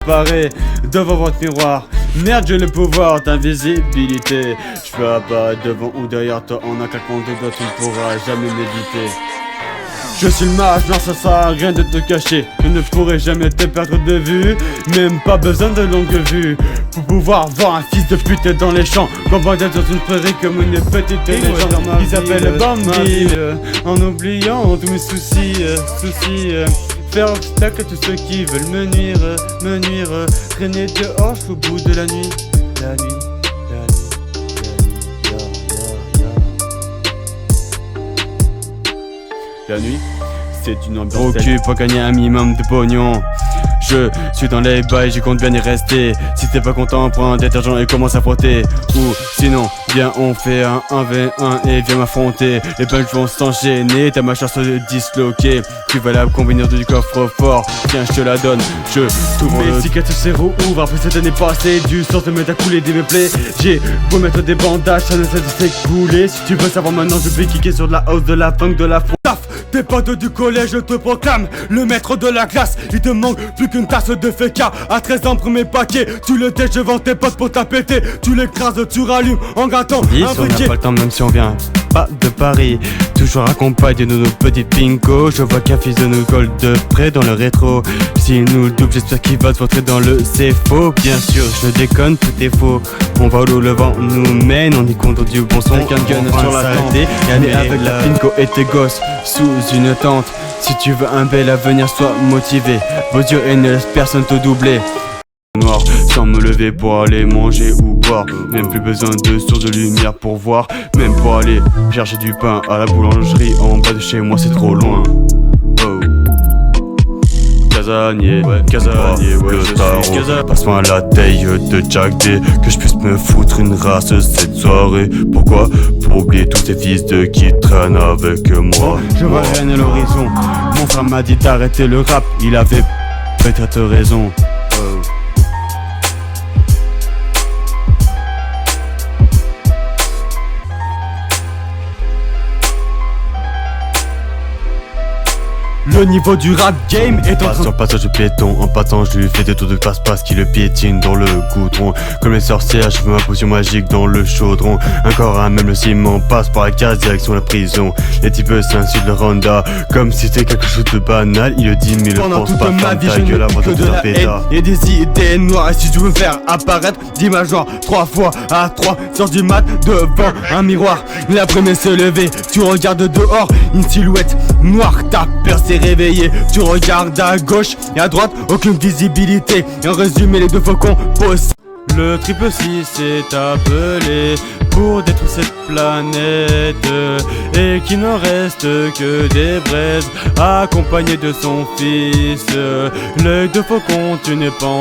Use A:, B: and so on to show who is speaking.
A: apparaît devant votre miroir. Merde, j'ai le pouvoir d'invisibilité. Je peux apparaître devant ou derrière toi en un claquement de doigts, tu ne pourras jamais m'éviter. Je suis le mage, non ça sert à rien de te cacher. Je ne pourrai jamais te perdre de vue. Même pas besoin de longue vue pour pouvoir voir un fils de pute dans les champs, combattre dans une prairie comme une petite légende. Ils s'appellent Bambi, en oubliant tous mes soucis. Faire obstacle à tous ceux qui veulent me nuire. Traîner dehors jusqu'au bout de la nuit. La nuit, c'est une ambiance occupe pour gagner un minimum de pognon. Je suis dans les bails, je compte bien y rester. Si t'es pas content, prends un détergent et commence à frotter. Ou sinon, viens on fait un 1v1 et viens m'affronter. Les punchs vont s'enchaîner, ta mâchoire se disloquer. Tu vas la combinaison du coffre fort, tiens je te la donne. Je t'ouvre les cicatrices se rouvrent après cette année passée. Du sang se met à couler des plaies. J'ai beau mettre des bandages, ça ne cesse de s'écouler. Si tu veux savoir maintenant, je vais kicker sur de la house, de la funk, de la taf. Tes potes du collège, je te proclame le maître de la classe. Il te manque plus qu'une tasse de féca. À 13 ans, premier paquet, tu le tèches devant tes potes pour t'appéter. Tu l'écrases, tu rallumes en grattant un briquet. On n'a pas le temps même si on vient pas de Paris. Toujours accompagné de nos petites pincos. Je vois qu'un fils de nous colle de près dans le rétro. S'il nous le double, j'espère qu'il va se rentrer dans le c'est faux. Bien sûr, je déconne, tout est faux. On va où le vent nous mène, on est content du bon son. Avec un gun sur la tente et aller avec la pinko et tes gosses sous une tente. Si tu veux un bel avenir, sois motivé. Vos yeux et ne laisse personne te doubler. Noir, sans me lever pour aller manger ou boire. Même plus besoin de source de lumière pour voir. Même pour aller chercher du pain à la boulangerie en bas de chez moi, c'est trop loin. Oh. Casanier, ouais, je suis Casa. Passe-moi la taille de Jack D, que je puisse me foutre une race cette soirée. Pourquoi? Pour oublier tous ces fils de qui traînent avec moi. Je vois rien à l'horizon. Mon frère m'a dit d'arrêter le rap, il avait peut-être raison. Oh. Le niveau du rap game est en sur le passage de piéton. En passant je lui fais des tours de passe-passe qui le piétine dans le goudron. Comme les sorcières je fais ma potion magique dans le chaudron. Encore un même le ciment passe par la case direction la prison. Les types s'insultent le Ronda comme si c'était quelque chose de banal. Il le dit mais le pense pas. Pendant toute ma vie je n'ai que de la haine et des idées noires. Et si tu veux faire apparaître, dis-moi genre 3 fois à 3h du mat devant un miroir. L'après-midi se lever, tu regardes dehors, une silhouette noire, ta peur s'est réveillée. Tu regardes à gauche et à droite, aucune visibilité. Et en résumé, les deux faucons posent. Le triple 6 s'est appelé pour détruire cette planète et qu'il n'en reste que des braises accompagné de son fils. L'œil de faucon, tu n'es pas